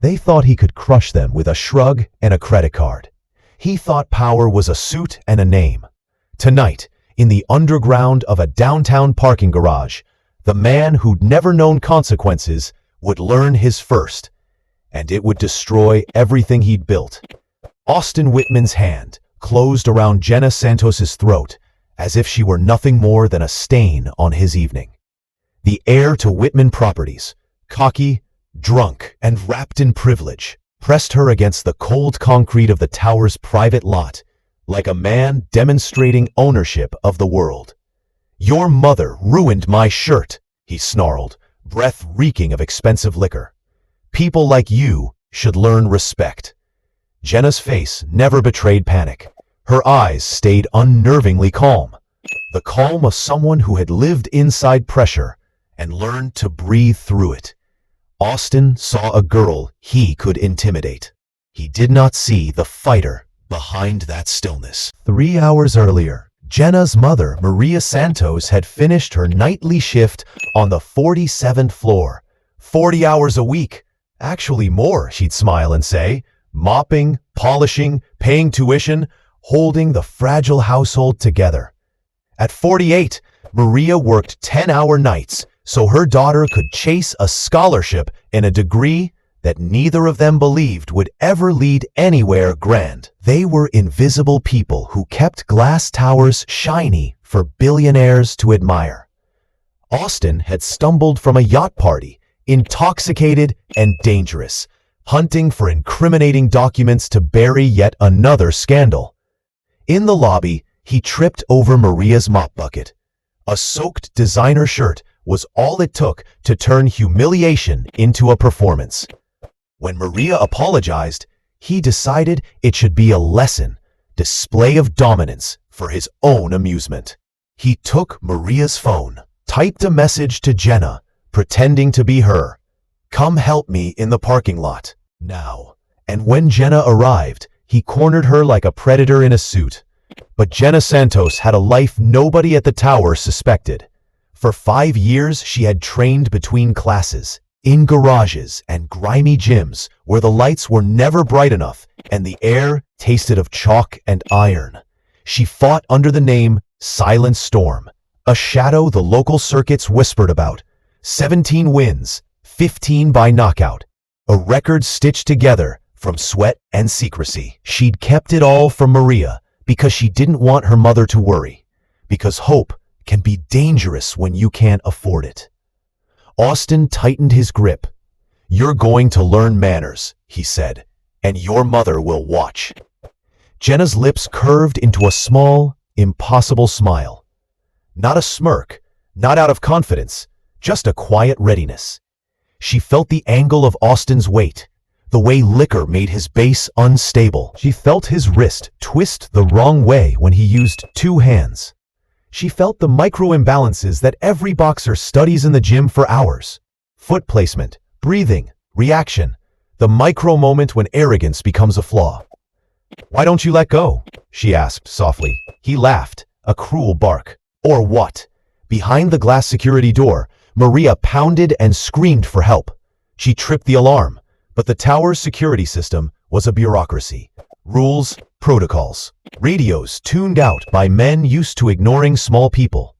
They thought he could crush them with a shrug and a credit card. He thought power was a suit and a name. Tonight, in the underground of a downtown parking garage, the man who'd never known consequences would learn his first, and it would destroy everything he'd built. Austin Whitman's hand closed around Jenna Santos's throat, as if she were nothing more than a stain on his evening. The heir to Whitman Properties, cocky, drunk, and wrapped in privilege, pressed her against the cold concrete of the tower's private lot, like a man demonstrating ownership of the world. "Your mother ruined my shirt," he snarled, breath reeking of expensive liquor. "People like you should learn respect." Jenna's face never betrayed panic. Her eyes stayed unnervingly calm, the calm of someone who had lived inside pressure and learned to breathe through it. Austin saw a girl he could intimidate. He did not see the fighter behind that stillness. 3 hours earlier, Jenna's mother, Maria Santos, had finished her nightly shift on the 47th floor. 40 hours a week. Actually more, she'd smile and say. Mopping, polishing, paying tuition, holding the fragile household together. At 48, Maria worked 10-hour nights so her daughter could chase a scholarship and a degree that neither of them believed would ever lead anywhere grand. They were invisible people who kept glass towers shiny for billionaires to admire. Austin had stumbled from a yacht party, intoxicated and dangerous, hunting for incriminating documents to bury yet another scandal. In the lobby, he tripped over Maria's mop bucket. A soaked designer shirt was all it took to turn humiliation into a performance. When Maria apologized, he decided it should be a lesson, display of dominance for his own amusement. He took Maria's phone, typed a message to Jenna, pretending to be her. "Come help me in the parking lot, now." And when Jenna arrived, he cornered her like a predator in a suit. But Jenna Santos had a life nobody at the tower suspected. For 5 years, she had trained between classes, in garages and grimy gyms where the lights were never bright enough and the air tasted of chalk and iron. She fought under the name Silent Storm, a shadow the local circuits whispered about. 17 wins, 15 by knockout, a record stitched together from sweat and secrecy. She'd kept it all from Maria because she didn't want her mother to worry, because hope can be dangerous when you can't afford it. Austin tightened his grip. "You're going to learn manners," he said, "and your mother will watch." Jenna's lips curved into a small, impossible smile. Not a smirk, not out of confidence, just a quiet readiness. She felt the angle of Austin's weight, the way liquor made his base unstable. She felt his wrist twist the wrong way when he used 2 hands. She felt the micro imbalances that every boxer studies in the gym for hours. Foot placement, breathing, reaction, the micro moment when arrogance becomes a flaw. "Why don't you let go?" she asked softly. He laughed, a cruel bark. "Or what?" Behind the glass security door, Maria pounded and screamed for help. She tripped the alarm, but the tower's security system was a bureaucracy. Rules, protocols, radios tuned out by men used to ignoring small people.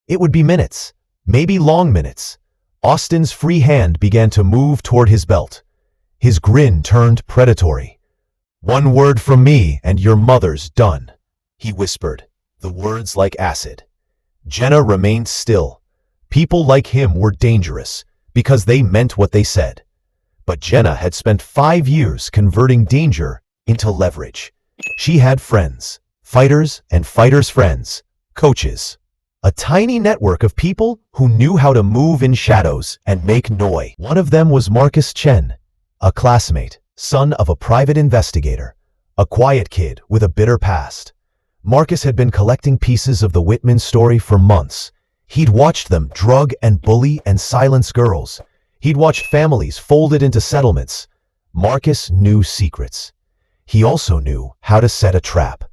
It would be minutes, maybe long minutes. Austin's free hand began to move toward his belt. His grin turned predatory. "1 word from me and your mother's done," he whispered, the words like acid. Jenna remained still. People like him were dangerous because they meant what they said. But Jenna had spent 5 years converting danger into leverage. She had friends, fighters and fighters' friends, coaches. A tiny network of people who knew how to move in shadows and make noise. One of them was Marcus Chen, a classmate, son of a private investigator, a quiet kid with a bitter past. Marcus had been collecting pieces of the Whitman story for months. He'd watched them drug and bully and silence girls. He'd watched families folded into settlements. Marcus knew secrets. He also knew how to set a trap.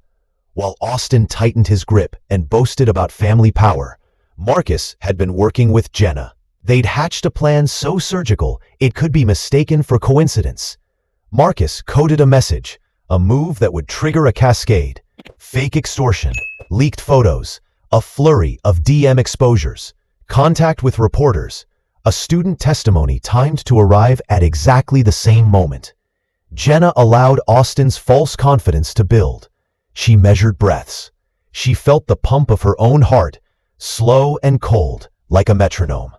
While Austin tightened his grip and boasted about family power, Marcus had been working with Jenna, They'd hatched a plan so surgical it could be mistaken for coincidence. Marcus coded a message, a move that would trigger a cascade. Fake extortion, leaked photos, a flurry of DM exposures, contact with reporters, a student testimony timed to arrive at exactly the same moment. Jenna allowed Austin's false confidence to build. She measured breaths. She felt the pump of her own heart, slow and cold, like a metronome.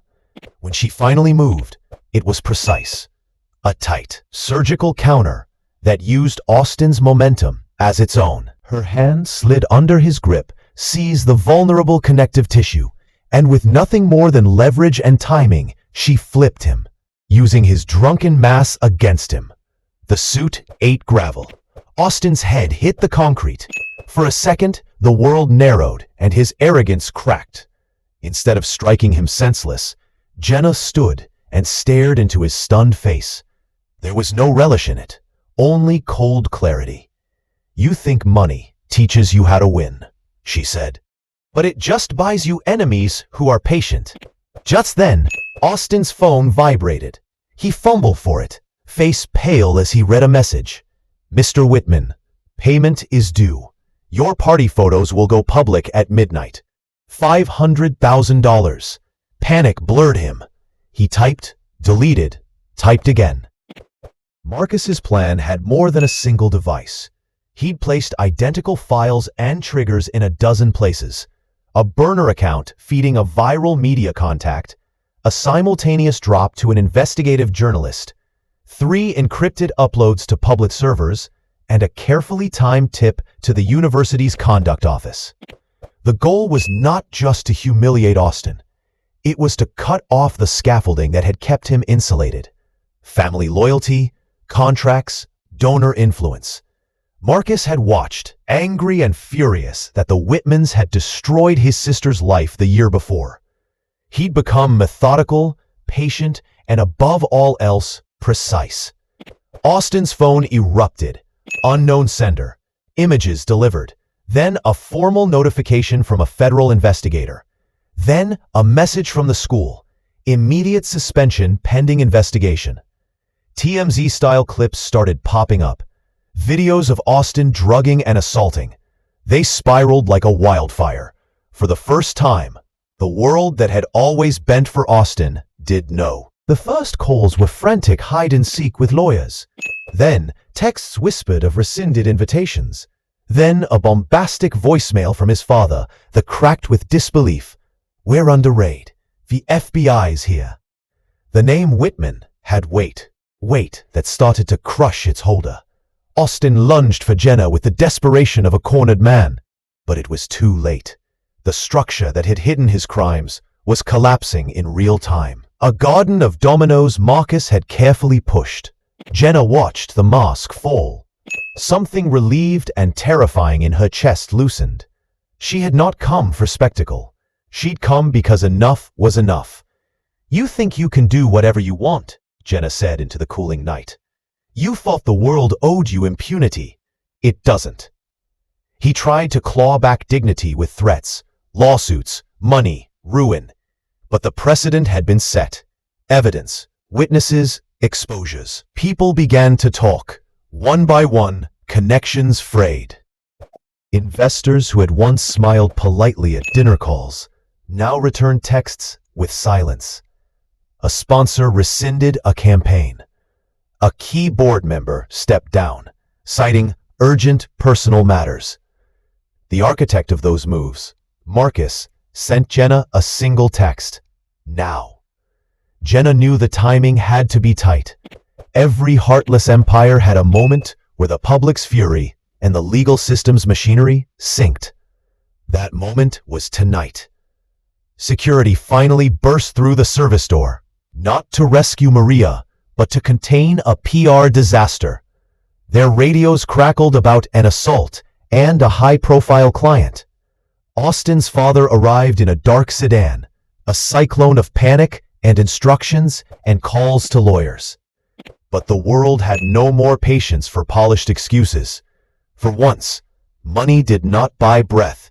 When she finally moved, it was precise. A tight, surgical counter that used Austin's momentum as its own. Her hand slid under his grip, seized the vulnerable connective tissue, and with nothing more than leverage and timing, she flipped him, using his drunken mass against him. The suit ate gravel. Austin's head hit the concrete. For a second, the world narrowed and his arrogance cracked. Instead of striking him senseless, Jenna stood and stared into his stunned face. There was no relish in it, only cold clarity. "You think money teaches you how to win," she said. "But it just buys you enemies who are patient." Just then, Austin's phone vibrated. He fumbled for it, face pale as he read a message. "Mr. Whitman, payment is due. Your party photos will go public at midnight. $500,000. Panic blurred him. He typed, deleted, typed again. Marcus's plan had more than a single device. He'd placed identical files and triggers in a dozen places. A burner account feeding a viral media contact, a simultaneous drop to an investigative journalist, 3 encrypted uploads to public servers, and a carefully timed tip to the university's conduct office. The goal was not just to humiliate Austin. It was to cut off the scaffolding that had kept him insulated. Family loyalty, contracts, donor influence. Marcus had watched, angry and furious that the Whitmans had destroyed his sister's life the year before. He'd become methodical, patient, and above all else, precise. Austin's phone erupted. Unknown sender. Images delivered. Then a formal notification from a federal investigator. Then a message from the school. Immediate suspension pending investigation. TMZ-style clips started popping up. Videos of Austin drugging and assaulting. They spiraled like a wildfire. For the first time, the world that had always bent for Austin did know. The first calls were frantic hide-and-seek with lawyers. Then, texts whispered of rescinded invitations. Then, a bombastic voicemail from his father that cracked with disbelief. "We're under raid. The FBI's here." The name Whitman had weight that started to crush its holder. Austin lunged for Jenna with the desperation of a cornered man. But it was too late. The structure that had hidden his crimes was collapsing in real time. A garden of dominoes Marcus had carefully pushed. Jenna watched the mask fall. Something relieved and terrifying in her chest loosened. She had not come for spectacle. She'd come because enough was enough. "You think you can do whatever you want," Jenna said into the cooling night. "You thought the world owed you impunity. It doesn't." He tried to claw back dignity with threats, lawsuits, money, ruin. But the precedent had been set. Evidence, witnesses, exposures. People began to talk. One by one, connections frayed. Investors who had once smiled politely at dinner calls now returned texts with silence. A sponsor rescinded a campaign. A key board member stepped down, citing urgent personal matters. The architect of those moves, Marcus, sent Jenna a single text. Now. Jenna knew the timing had to be tight. Every heartless empire had a moment where the public's fury and the legal system's machinery synced. That moment was tonight. Security finally burst through the service door, not to rescue Maria, but to contain a PR disaster. Their radios crackled about an assault and a high-profile client. Austin's father arrived in a dark sedan, a cyclone of panic and instructions and calls to lawyers. But the world had no more patience for polished excuses. For once, money did not buy breath.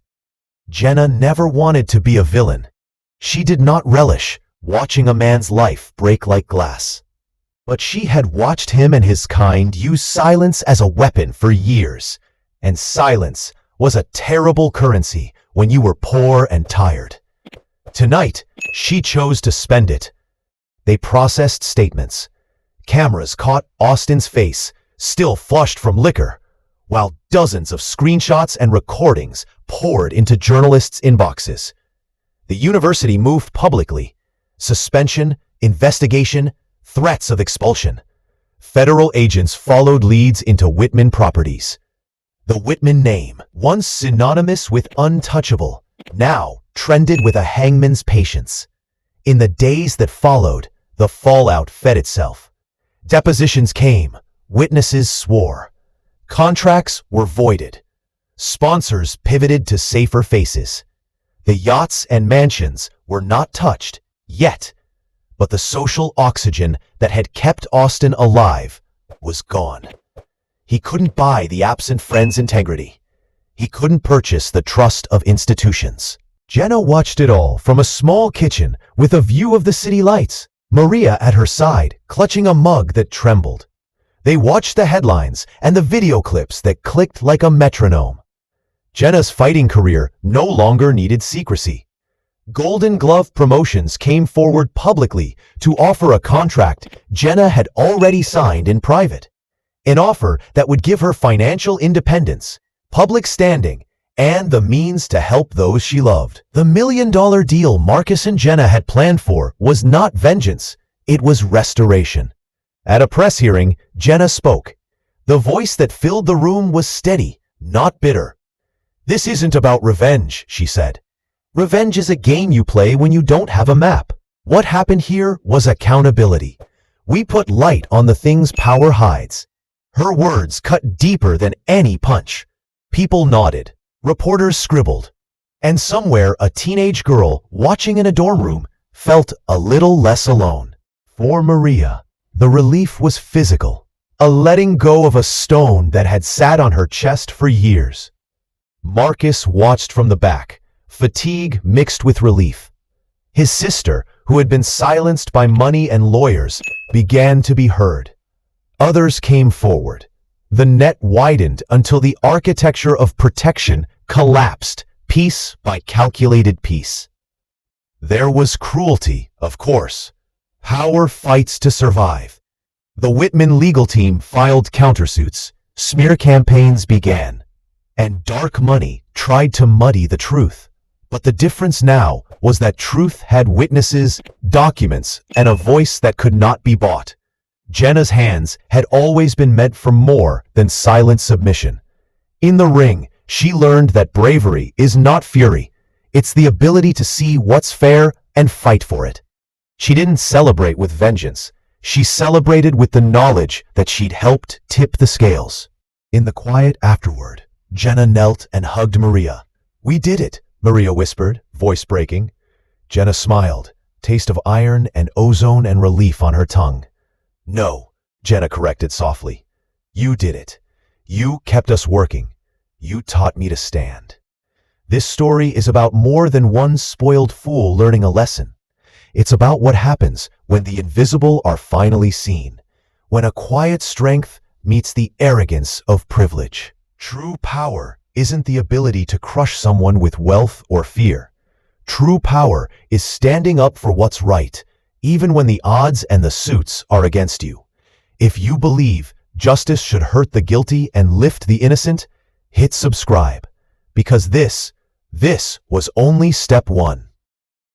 Jenna never wanted to be a villain. She did not relish watching a man's life break like glass. But she had watched him and his kind use silence as a weapon for years, and silence was a terrible currency when you were poor and tired. Tonight, she chose to spend it. They processed statements. Cameras caught Austin's face, still flushed from liquor, while dozens of screenshots and recordings poured into journalists' inboxes. The university moved publicly. Suspension, investigation, threats of expulsion. Federal agents followed leads into Whitman properties. The Whitman name, once synonymous with untouchable, now trended with a hangman's patience. In the days that followed, the fallout fed itself. Depositions came, witnesses swore. Contracts were voided. Sponsors pivoted to safer faces. The yachts and mansions were not touched, yet, but the social oxygen that had kept Austin alive was gone. He couldn't buy the absent friend's integrity. He couldn't purchase the trust of institutions. Jenna watched it all from a small kitchen with a view of the city lights, Maria at her side, clutching a mug that trembled. They watched the headlines and the video clips that clicked like a metronome. Jenna's fighting career no longer needed secrecy. Golden Glove Promotions came forward publicly to offer a contract Jenna had already signed in private. An offer that would give her financial independence, public standing, and the means to help those she loved. The $1 million deal Marcus and Jenna had planned for was not vengeance, it was restoration. At a press hearing, Jenna spoke. The voice that filled the room was steady, not bitter. "This isn't about revenge," she said. "Revenge is a game you play when you don't have a map. What happened here was accountability. We put light on the things power hides." Her words cut deeper than any punch. People nodded. Reporters scribbled. And somewhere a teenage girl watching in a dorm room felt a little less alone. For Maria, the relief was physical, a letting go of a stone that had sat on her chest for years. Marcus watched from the back, fatigue mixed with relief. His sister, who had been silenced by money and lawyers, began to be heard. Others came forward. The net widened until the architecture of protection collapsed, piece by calculated piece. There was cruelty, of course. Power fights to survive. The Whitman legal team filed countersuits, smear campaigns began, and dark money tried to muddy the truth. But the difference now was that truth had witnesses, documents, and a voice that could not be bought. Jenna's hands had always been meant for more than silent submission. In the ring, she learned that bravery is not fury. It's the ability to see what's fair and fight for it. She didn't celebrate with vengeance. She celebrated with the knowledge that she'd helped tip the scales. In the quiet afterward, Jenna knelt and hugged Maria. "We did it," Maria whispered, voice breaking. Jenna smiled, taste of iron and ozone and relief on her tongue. "No," Jenna corrected softly. "You did it. You kept us working. You taught me to stand." This story is about more than one spoiled fool learning a lesson. It's about what happens when the invisible are finally seen, when a quiet strength meets the arrogance of privilege. True power isn't the ability to crush someone with wealth or fear. True power is standing up for what's right, even when the odds and the suits are against you. If you believe justice should hurt the guilty and lift the innocent, hit subscribe, because this was only step one.